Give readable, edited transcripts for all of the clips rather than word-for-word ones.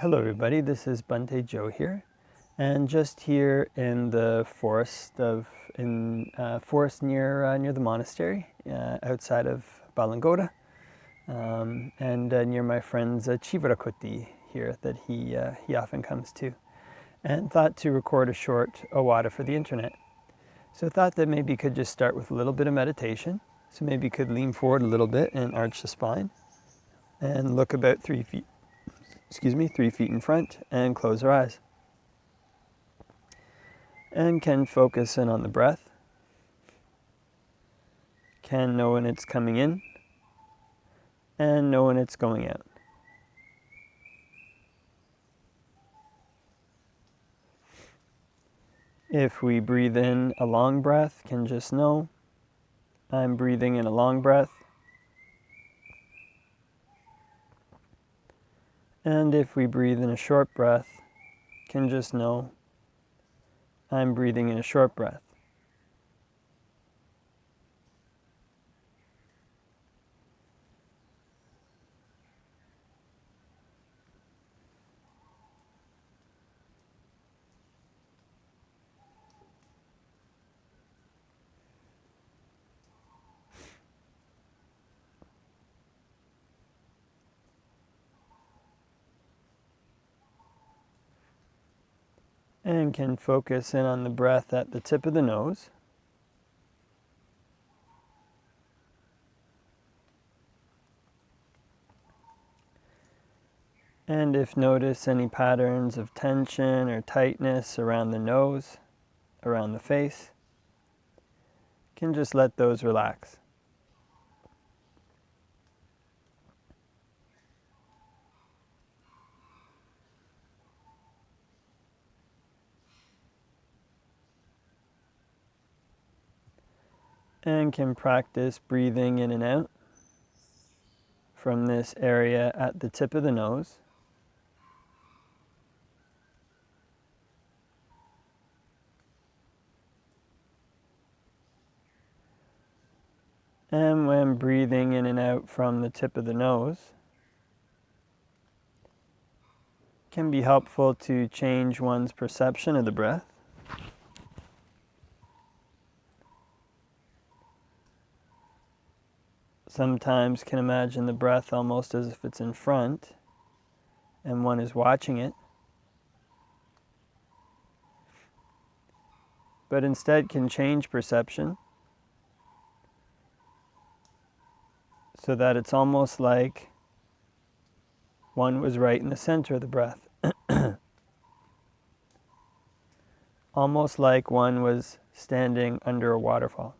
Hello everybody, this is Bhante Joe here, and just here in the forest near the monastery outside of Balangoda, and near my friend's Chivarakuti here that he often comes to, and thought to record a short awada for the internet. So thought that maybe could just start with a little bit of meditation. So maybe could lean forward a little bit and arch the spine, and look about 3 feet in front, and close our eyes. And can focus in on the breath. Can know when it's coming in, and know when it's going out. If we breathe in a long breath, can just know, I'm breathing in a long breath. And if we breathe in a short breath, can just know, I'm breathing in a short breath. And can focus in on the breath at the tip of the nose. And if notice any patterns of tension or tightness around the nose, around the face, can just let those relax. And can practice breathing in and out from this area at the tip of the nose. And when breathing in and out from the tip of the nose, can be helpful to change one's perception of the breath. Sometimes can imagine the breath almost as if it's in front and one is watching it. But instead can change perception so that it's almost like one was right in the center of the breath. Almost like one was standing under a waterfall.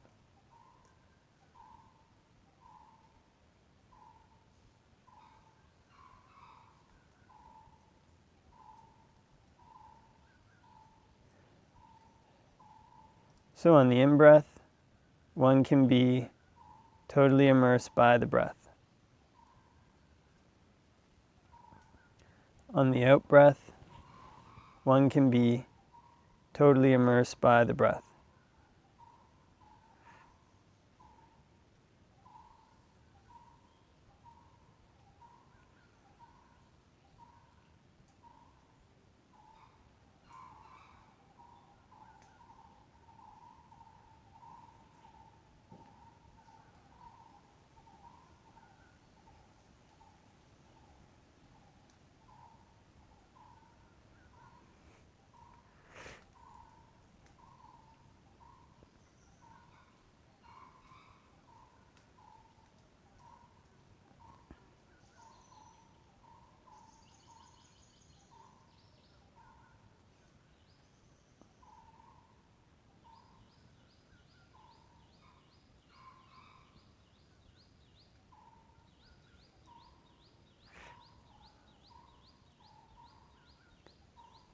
So on the in-breath, one can be totally immersed by the breath. On the out-breath, one can be totally immersed by the breath.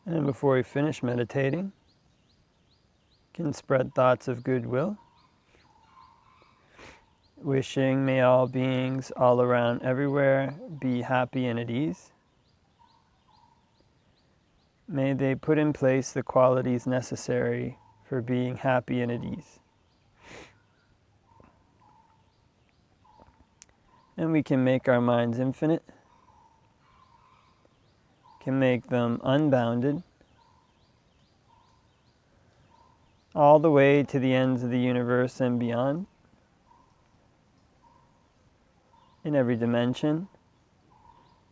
And before we finish meditating, can spread thoughts of goodwill, wishing may all beings all around everywhere be happy and at ease. May they put in place the qualities necessary for being happy and at ease. And we can make our minds infinite can make them unbounded, all the way to the ends of the universe and beyond, in every dimension.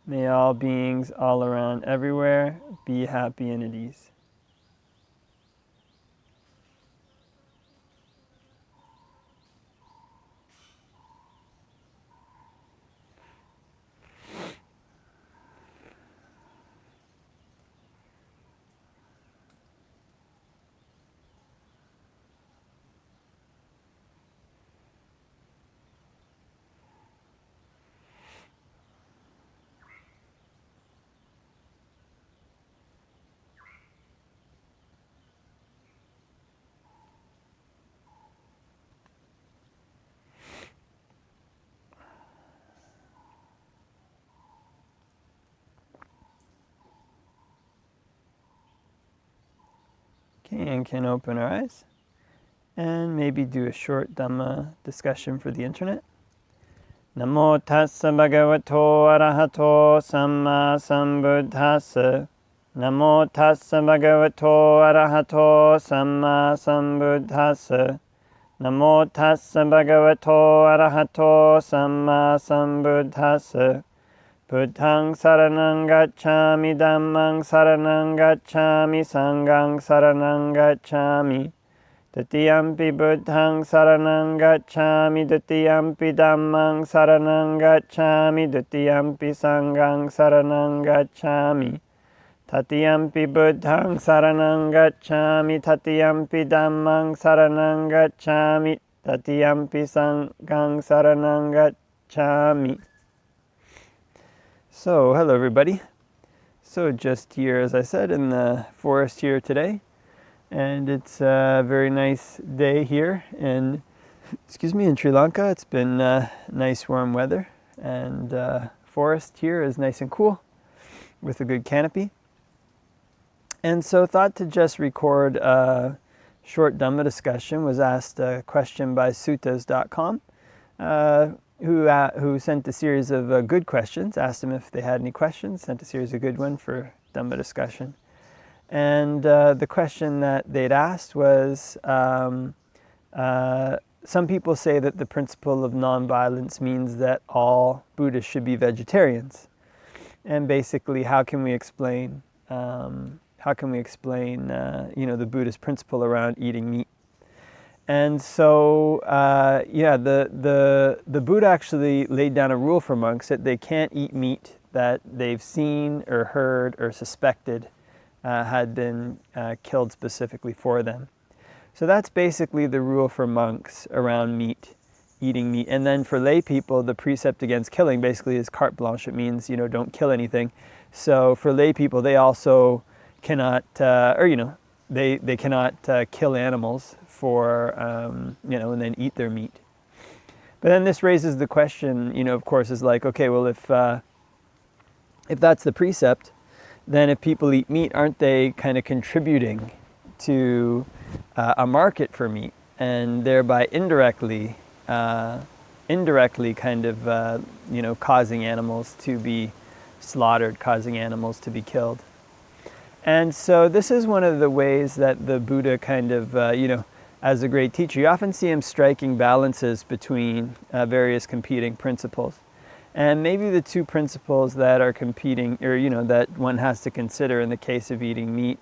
May all beings all around everywhere be happy and at ease. Okay, and can open our eyes and maybe do a short Dhamma discussion for the internet. Namo tassa bhagavato arahato samma sambuddhassa. Namo tassa bhagavato arahato samma sambuddhassa. Namo tassa bhagavato arahato samma sambuddhassa. Buddhaṃ saranang gacchāmi, Dhammaṃ saranang gacchāmi, Saṅghāṃ saranang gacchāmi. Tatiyampi Buddhaṃ saranang gacchāmi, Tatiyampi Dhammaṃ saranang gacchāmi, Tatiyampi Saṅghāṃ saranang gacchāmi. Tatiyampi Buddhaṃ saranang gacchāmi, Tatiyampi Dhammaṃ saranang gacchāmi, Tatiyampi Saṅghāṃ saranang gacchāmi. So, hello everybody. So just here, as I said, in the forest here today, and it's a very nice day here in Sri Lanka. It's been nice warm weather, and forest here is nice and cool with a good canopy. And so thought to just record a short Dhamma discussion. Was asked a question by suttas.com. Who sent a series of good questions, asked them if they had any questions, sent a series of good ones for Dhamma discussion. And the question that they'd asked was, some people say that the principle of nonviolence means that all Buddhists should be vegetarians. And basically, how can we explain the Buddhist principle around eating meat? And so, the Buddha actually laid down a rule for monks that they can't eat meat that they've seen or heard or suspected had been killed specifically for them. So that's basically the rule for monks around meat, eating meat. And then for lay people, the precept against killing basically is carte blanche. It means, don't kill anything. So for lay people, they also cannot, they cannot kill animals for, and then eat their meat. But then this raises the question, of course, is like, okay, well, if that's the precept, then if people eat meat, aren't they kind of contributing to a market for meat, and thereby indirectly kind of, causing animals to be slaughtered, causing animals to be killed? And so this is one of the ways that the Buddha kind of, as a great teacher, you often see him striking balances between various competing principles. And maybe the two principles that are competing, or that one has to consider in the case of eating meat,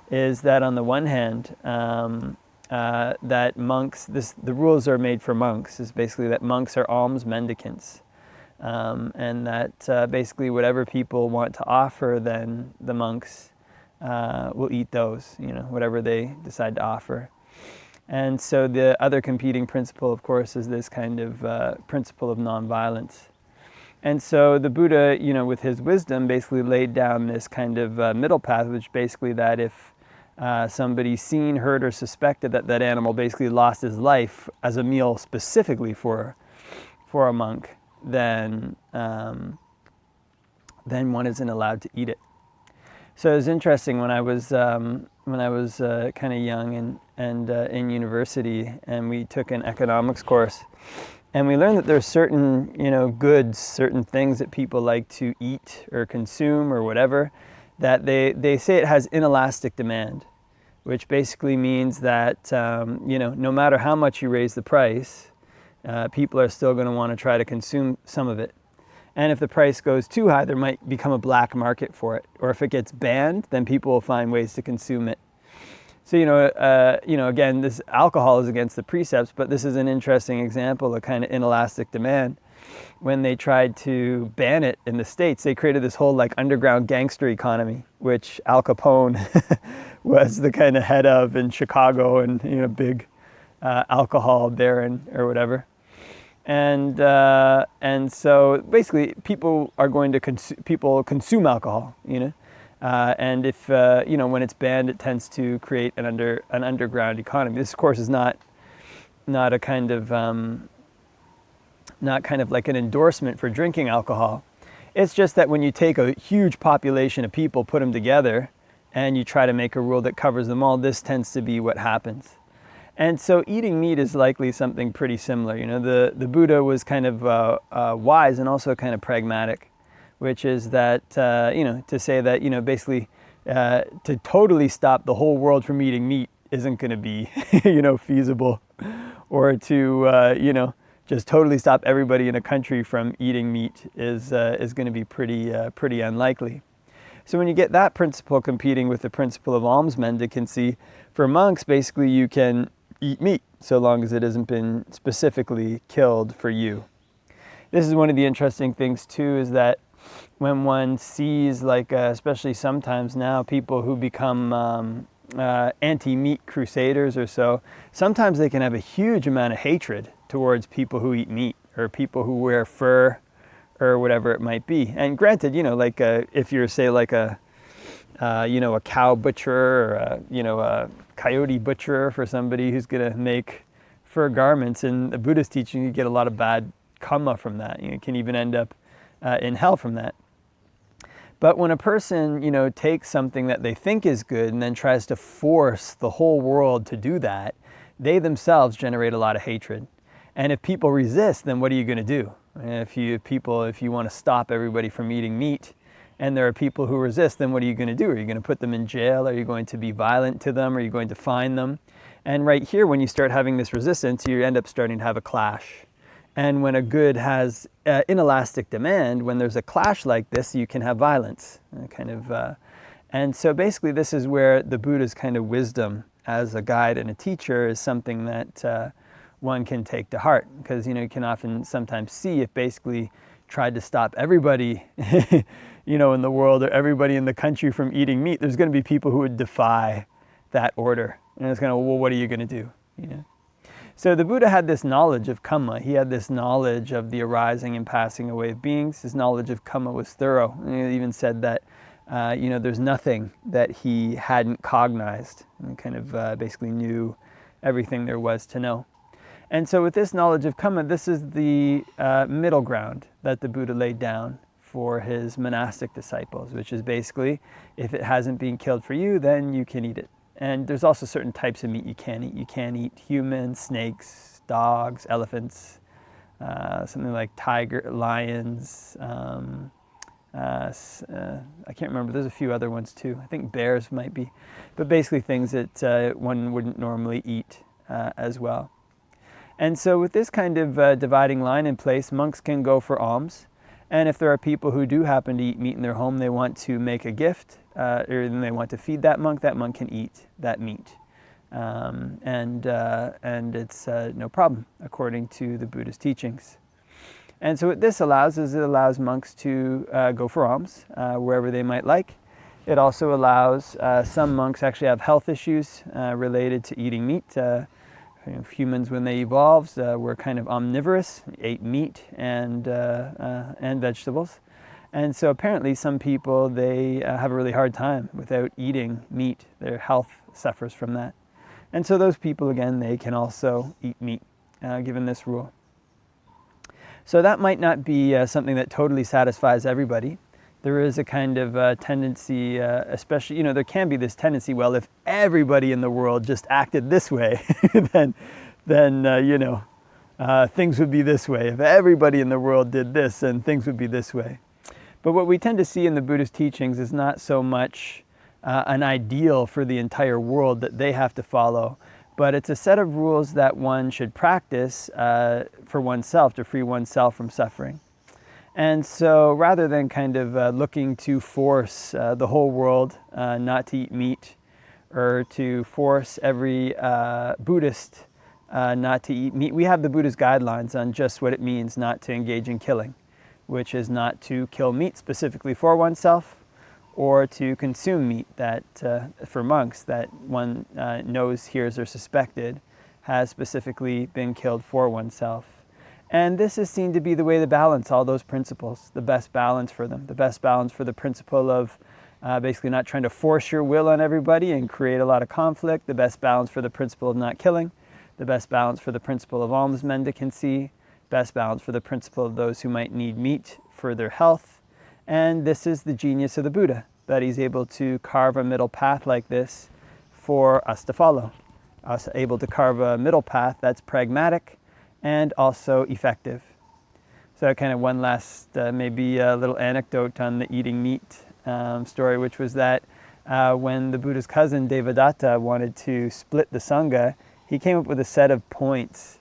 is that on the one hand, that monks, the rules are made for monks, is basically that monks are alms mendicants. And that basically whatever people want to offer, then the monks will eat those, whatever they decide to offer. And so the other competing principle, of course, is this kind of principle of nonviolence. And so the Buddha, with his wisdom, basically laid down this kind of middle path, which basically that if somebody seen, heard, or suspected that that animal basically lost his life as a meal specifically for a monk, then one isn't allowed to eat it. So it was interesting when I was kind of young and in university, and we took an economics course, and we learned that there's certain goods, certain things that people like to eat or consume or whatever, that they say it has inelastic demand, which basically means that no matter how much you raise the price, people are still going to want to try to consume some of it. And if the price goes too high, there might become a black market for it. Or if it gets banned, then people will find ways to consume it. So, again, this alcohol is against the precepts, but this is an interesting example of kind of inelastic demand. When they tried to ban it in the States, they created this whole like underground gangster economy, which Al Capone was the kind of head of in Chicago, and big alcohol baron or whatever. And so basically people are going to consume alcohol, and if when it's banned, it tends to create an underground economy. This, of course, is not a kind of not kind of like an endorsement for drinking alcohol. It's just that when you take a huge population of people, put them together, and you try to make a rule that covers them all, this tends to be what happens. And so eating meat is likely something pretty similar. The Buddha was kind of wise and also kind of pragmatic, which is that, to say that, basically to totally stop the whole world from eating meat isn't going to be, feasible, or to, just totally stop everybody in a country from eating meat is going to be pretty unlikely. So when you get that principle competing with the principle of alms mendicancy, for monks, basically you can eat meat so long as it hasn't been specifically killed for you. This is one of the interesting things too, is that when one sees, like especially sometimes now, people who become anti-meat crusaders or so, sometimes they can have a huge amount of hatred towards people who eat meat or people who wear fur or whatever it might be. And granted, if you're, say, like a cow butcher or a coyote butcher for somebody who's going to make fur garments, in the Buddhist teaching, you get a lot of bad karma from that. You can even end up in hell from that. But when a person, takes something that they think is good and then tries to force the whole world to do that, they themselves generate a lot of hatred. And if people resist, then what are you going to do? If you want to stop everybody from eating meat, and there are people who resist, then what are you going to do? Are you going to put them in jail? Are you going to be violent to them? Are you going to fine them? And right here, when you start having this resistance, you end up starting to have a clash. And when a good has inelastic demand, when there's a clash like this, you can have violence. And so basically this is where the Buddha's kind of wisdom as a guide and a teacher is something that one can take to heart. Because you can often sometimes see, if basically tried to stop everybody in the world or everybody in the country from eating meat, there's going to be people who would defy that order. And it's kind of, well, what are you going to do? So the Buddha had this knowledge of kamma. He had this knowledge of the arising and passing away of beings. His knowledge of kamma was thorough. And he even said that, there's nothing that he hadn't cognized. And kind of basically knew everything there was to know. And so with this knowledge of kamma, this is the middle ground that the Buddha laid down for his monastic disciples, which is basically, if it hasn't been killed for you, then you can eat it. And there's also certain types of meat you can't eat. You can't eat humans, snakes, dogs, elephants, something like tiger, lions. I can't remember. There's a few other ones too. I think bears might be. But basically things that one wouldn't normally eat as well. And so with this kind of dividing line in place, monks can go for alms. And if there are people who do happen to eat meat in their home, they want to make a gift, or they want to feed that monk can eat that meat. And it's no problem, according to the Buddhist teachings. And so what this allows is it allows monks to go for alms wherever they might like. It also allows some monks actually have health issues related to eating meat. Humans, when they evolved, were kind of omnivorous, ate meat and vegetables. And so apparently some people, they have a really hard time without eating meat. Their health suffers from that. And so those people, again, they can also eat meat, given this rule. So that might not be something that totally satisfies everybody. There is a kind of tendency, especially, there can be this tendency, well, if everybody in the world just acted this way, then things would be this way. If everybody in the world did this, then things would be this way. But what we tend to see in the Buddhist teachings is not so much an ideal for the entire world that they have to follow, but it's a set of rules that one should practice for oneself to free oneself from suffering. And so rather than kind of looking to force the whole world not to eat meat, or to force every Buddhist not to eat meat, we have the Buddha's guidelines on just what it means not to engage in killing, which is not to kill meat specifically for oneself, or to consume meat that, for monks, that one knows, hears, or suspected has specifically been killed for oneself. And this is seen to be the way to balance all those principles, the best balance for them, the best balance for the principle of basically not trying to force your will on everybody and create a lot of conflict, the best balance for the principle of not killing, the best balance for the principle of alms mendicancy, best balance for the principle of those who might need meat for their health. And this is the genius of the Buddha, that he's able to carve a middle path like this for us to follow. Us able to carve a middle path that's pragmatic and also effective. So kind of one last maybe a little anecdote on the eating meat story, which was that when the Buddha's cousin Devadatta wanted to split the Sangha, he came up with a set of points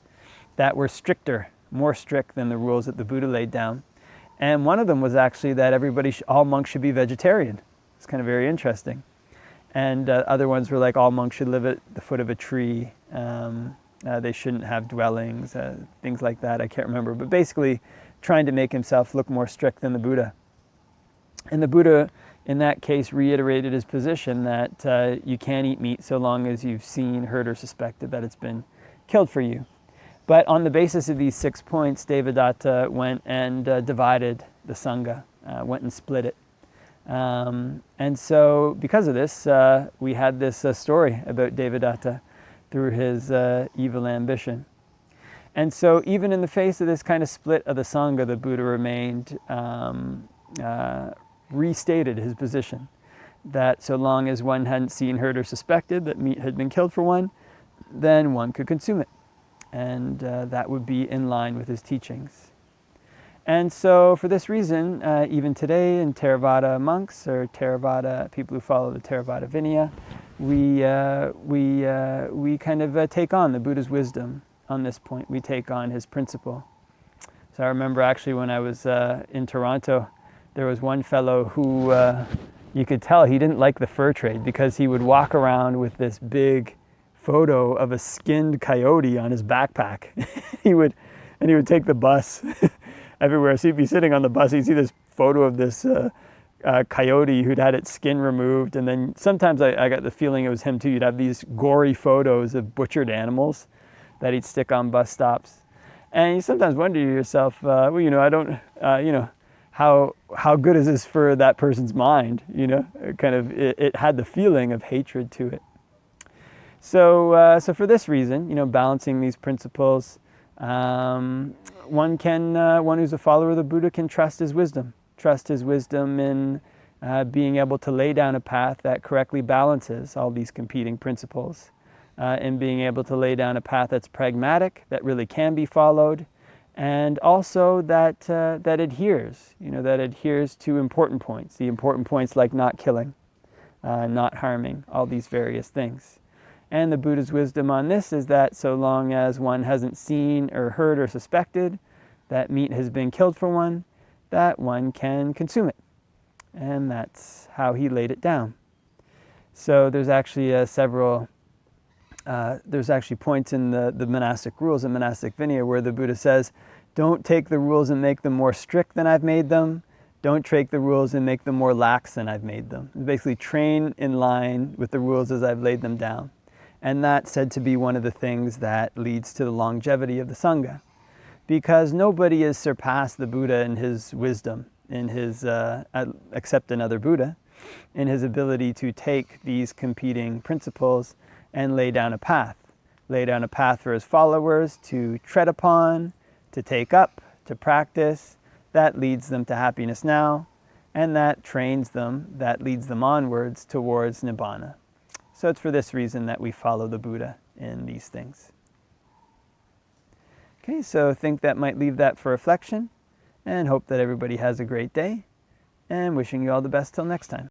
that were stricter, more strict than the rules that the Buddha laid down. And one of them was actually that all monks should be vegetarian. It's kind of very interesting. And other ones were like all monks should live at the foot of a tree. They shouldn't have dwellings, things like that. I can't remember. But basically trying to make himself look more strict than the Buddha. And the Buddha, in that case, reiterated his position that you can't eat meat so long as you've seen, heard, or suspected that it's been killed for you. But on the basis of these 6 points, Devadatta went and divided the Sangha, went and split it. And so because of this, we had this story about Devadatta through his evil ambition. And so even in the face of this kind of split of the Sangha, the Buddha remained, restated his position, that so long as one hadn't seen, heard, or suspected that meat had been killed for one, then one could consume it. And that would be in line with his teachings. And so for this reason, even today in Theravada monks, or Theravada people who follow the Dhamma-Vinaya, we kind of take on the Buddha's wisdom on this point. We take on his principle. So I remember actually when I was in Toronto, there was one fellow who you could tell he didn't like the fur trade, because he would walk around with this big photo of a skinned coyote on his backpack. he would take the bus everywhere. So he'd be sitting on the bus, he'd see this photo of this coyote who'd had its skin removed, and then sometimes I got the feeling it was him too. You'd have these gory photos of butchered animals that he'd stick on bus stops. And you sometimes wonder to yourself, well, I don't, how good is this for that person's mind? It had the feeling of hatred to it. So for this reason, balancing these principles, one who's a follower of the Buddha can trust his wisdom in being able to lay down a path that correctly balances all these competing principles, and being able to lay down a path that's pragmatic, that really can be followed, and also that adheres to important points, the important points like not killing, not harming, all these various things. And the Buddha's wisdom on this is that so long as one hasn't seen or heard or suspected that meat has been killed for one, that one can consume it. And that's how he laid it down. So there's actually there's actually points in the monastic rules and monastic Vinaya where the Buddha says, don't take the rules and make them more strict than I've made them. Don't take the rules and make them more lax than I've made them. Basically train in line with the rules as I've laid them down. And that's said to be one of the things that leads to the longevity of the Sangha. Because nobody has surpassed the Buddha in his wisdom, in his, except another Buddha, in his ability to take these competing principles and lay down a path for his followers to tread upon, to take up, to practice. That leads them to happiness now, and that trains them, that leads them onwards towards Nibbana. So it's for this reason that we follow the Buddha in these things. Okay, so I think that might leave that for reflection, and hope that everybody has a great day. and wishing you all the best till next time.